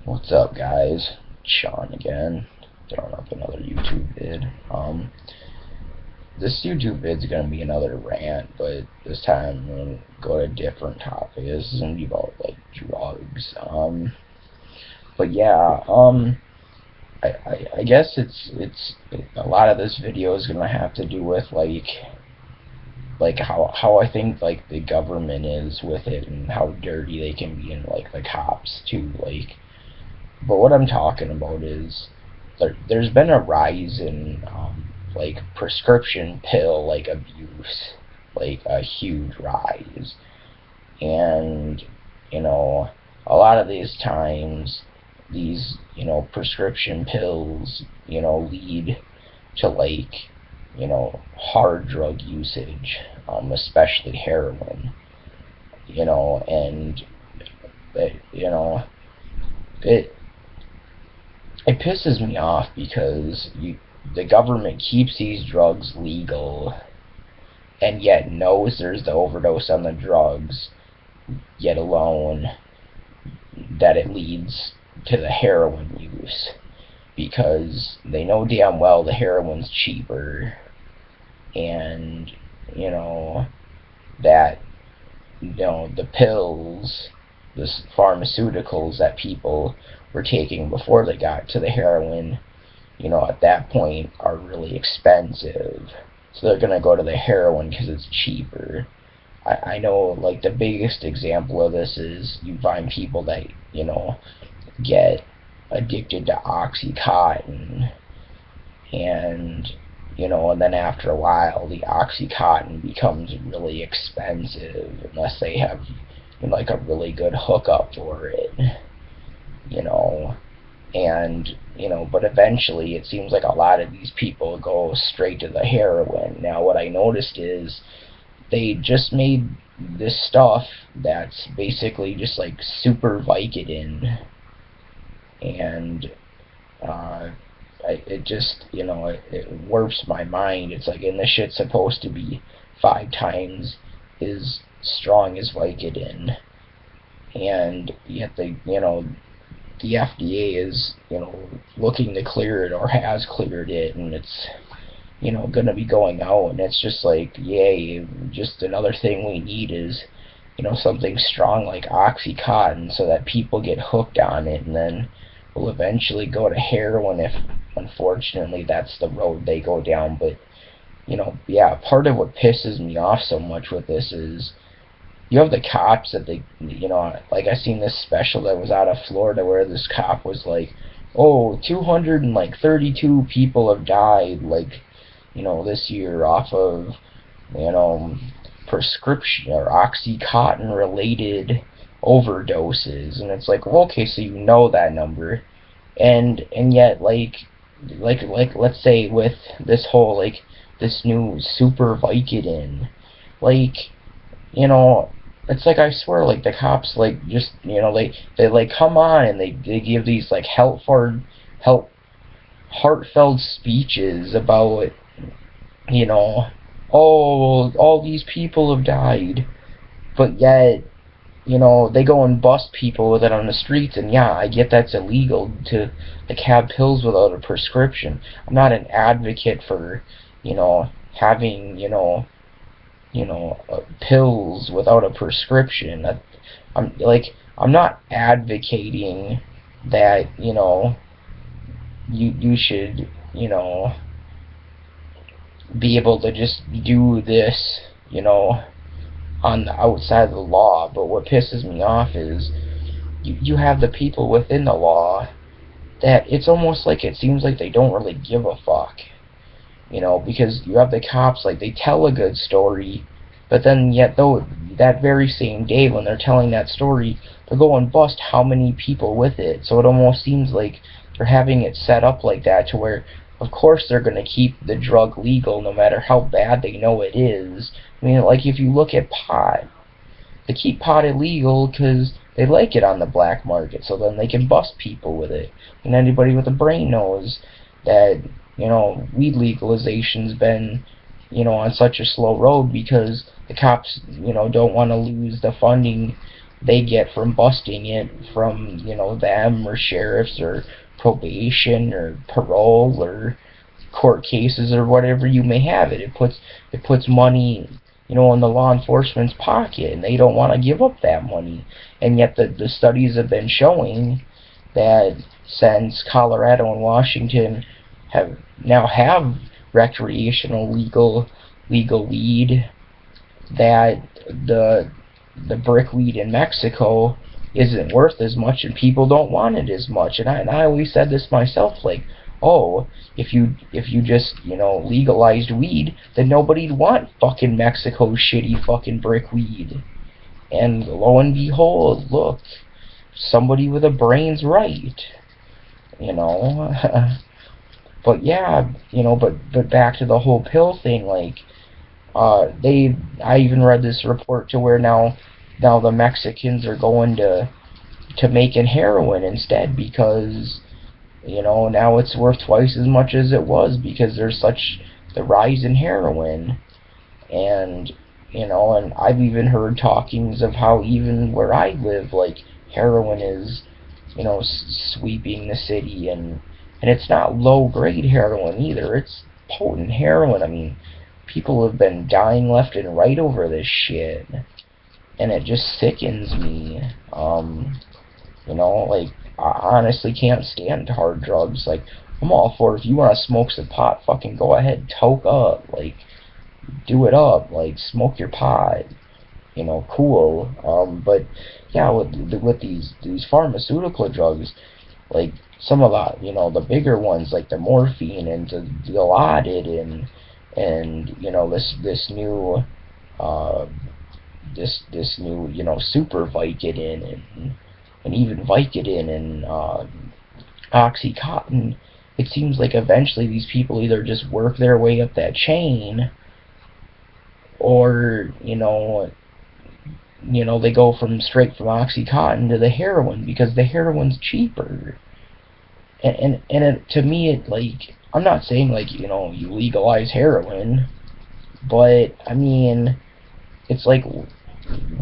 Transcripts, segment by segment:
What's up, guys? Sean again, throwing up another YouTube vid. This YouTube vid's gonna be another rant, but this time I'm gonna go to a different topic. This is gonna be about like drugs. But yeah, I guess it's a lot of this video is gonna have to do with like how I think like the government is with it and how dirty they can be, and like the cops too, like. But what I'm talking about is there's been a rise in like prescription pill like abuse, like a huge rise. And a lot of these times these prescription pills lead to like hard drug usage, especially heroin. And it, it it pisses me off because the government keeps these drugs legal and yet knows there's the overdose on the drugs, yet alone that it leads to the heroin use, because they know damn well the heroin's cheaper, and that the pills, the pharmaceuticals that people were taking before they got to the heroin, at that point are really expensive. So they're going to go to the heroin because it's cheaper. I know, like, the biggest example of this is you find people that, get addicted to Oxycontin, and then after a while the Oxycontin becomes really expensive unless they have like a really good hookup for it, and but eventually it seems like a lot of these people go straight to the heroin. Now what I noticed is they just made this stuff that's basically just like super Vicodin, and it just it warps my mind. It's like, and this shit's supposed to be 5 times as strong as Vicodin, and yet the FDA is looking to clear it, or has cleared it, and it's gonna be going out, and it's just like, yay, just another thing we need is something strong like Oxycontin, so that people get hooked on it and then will eventually go to heroin if unfortunately that's the road they go down. But yeah, part of what pisses me off so much with this is you have the cops that they, like I seen this special that was out of Florida where this cop was like, oh, 232 people have died, like, this year off of, prescription or Oxycontin related overdoses. And it's like, well, okay, so that number, and yet like let's say with this whole like this new super Vicodin, like, it's like, I swear, like, the cops, like, just, they like, come on, and they give these, like, heartfelt speeches about, oh, all these people have died, but yet, they go and bust people with it on the streets. And yeah, I get that's illegal to, like, have pills without a prescription. I'm not an advocate for, having, pills without a prescription. I'm not advocating that you should be able to just do this on the outside of the law. But what pisses me off is you have the people within the law that it's almost like it seems like they don't really give a fuck. Because you have the cops, like, they tell a good story, but then yet though that very same day when they're telling that story, they'll go and bust how many people with it. So it almost seems like they're having it set up like that to where, of course, they're going to keep the drug legal no matter how bad they know it is. I mean, like, if you look at pot, they keep pot illegal because they like it on the black market, so then they can bust people with it. And anybody with a brain knows that weed legalization's been, on such a slow road because the cops, don't want to lose the funding, they get from busting it from, them or sheriffs or probation or parole or court cases or whatever you may have it. It puts money, in the law enforcement's pocket, and they don't want to give up that money. And yet the studies have been showing that since Colorado and Washington have recreational legal weed, that the brickweed in Mexico isn't worth as much, and people don't want it as much. And I always said this myself, like, oh, if you just legalized weed, then nobody'd want fucking Mexico's shitty fucking brickweed. And lo and behold, look, somebody with a brain's right, you know. But yeah, but back to the whole pill thing, like, I even read this report to where now the Mexicans are going to making heroin instead, because now it's worth twice as much as it was, because there's such the rise in heroin. And and I've even heard talkings of how even where I live, like, heroin is sweeping the city, and it's not low grade heroin either, it's potent heroin. I mean, people have been dying left and right over this shit, and it just sickens me. Like, I honestly can't stand hard drugs. Like, I'm all for it. If you want to smoke some pot, fucking go ahead, toke up, like, do it up, like, smoke your pot, cool. But yeah, with these pharmaceutical drugs, like some of the bigger ones, like the morphine and the Dilaudid, and this new super Vicodin, and even Vicodin and Oxycontin. It seems like eventually these people either just work their way up that chain, or they go straight from Oxycontin to the heroin, because the heroin's cheaper. And to me, it, like, I'm not saying, like, you legalize heroin, but I mean, it's like,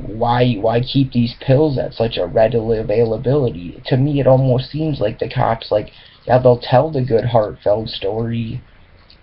why keep these pills at such a readily availability? To me, it almost seems like the cops, like, yeah, they'll tell the good heartfelt story,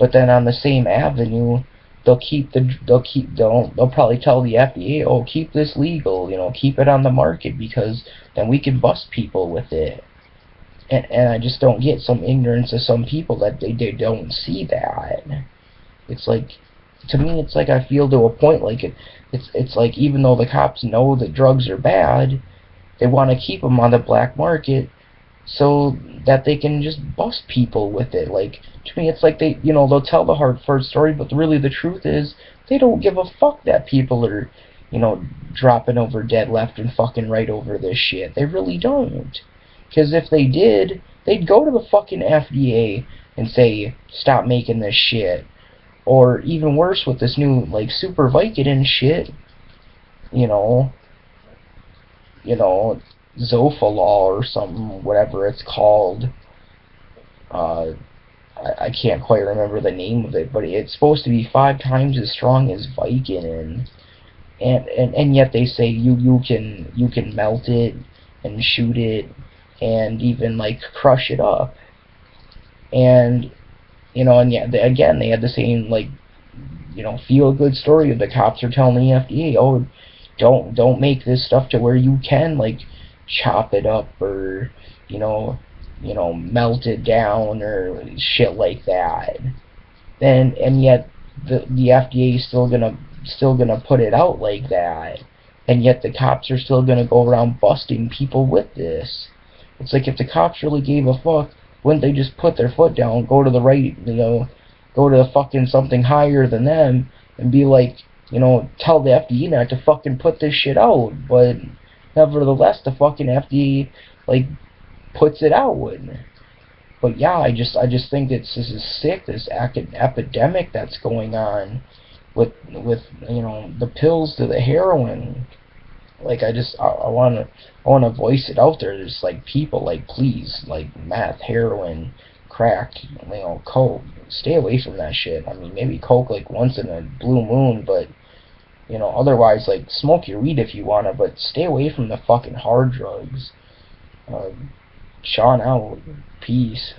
but then on the same avenue, they'll probably tell the FDA, oh, keep this legal, keep it on the market, because then we can bust people with it. And I just don't get some ignorance of some people that they don't see that. It's like, to me, it's like, I feel to a point like it's like, even though the cops know that drugs are bad, they want to keep them on the black market so that they can just bust people with it. Like, to me, it's like they'll tell the Hartford story, but really the truth is they don't give a fuck that people are, dropping over dead left and fucking right over this shit. They really don't. Because if they did, they'd go to the fucking FDA and say, stop making this shit. Or even worse, with this new, like, super Vicodin shit, Zofalol or something, whatever it's called. I can't quite remember the name of it, but it's supposed to be 5 times as strong as Vicodin. And yet they say you can melt it and shoot it and even, like, crush it up. And and yeah, again, they had the same, like, feel good story of the cops are telling the FDA, oh, don't make this stuff to where you can, like, chop it up or melt it down or shit like that. And yet the FDA is still gonna put it out like that, and yet the cops are still gonna go around busting people with this. It's like, if the cops really gave a fuck, wouldn't they just put their foot down, go to the right, go to the fucking something higher than them, and be like, tell the FDA not to fucking put this shit out? But nevertheless, the fucking FDA, like, puts it out. But yeah, I just think this is sick, this epidemic that's going on with the pills to the heroin. Like, I wanna voice it out there. There's, like, people, like, please, like, meth, heroin, crack, coke, stay away from that shit. I mean, maybe coke, like, once in a blue moon, but You know, otherwise, like, smoke your weed if you wanna, but stay away from the fucking hard drugs. Sean out. Peace.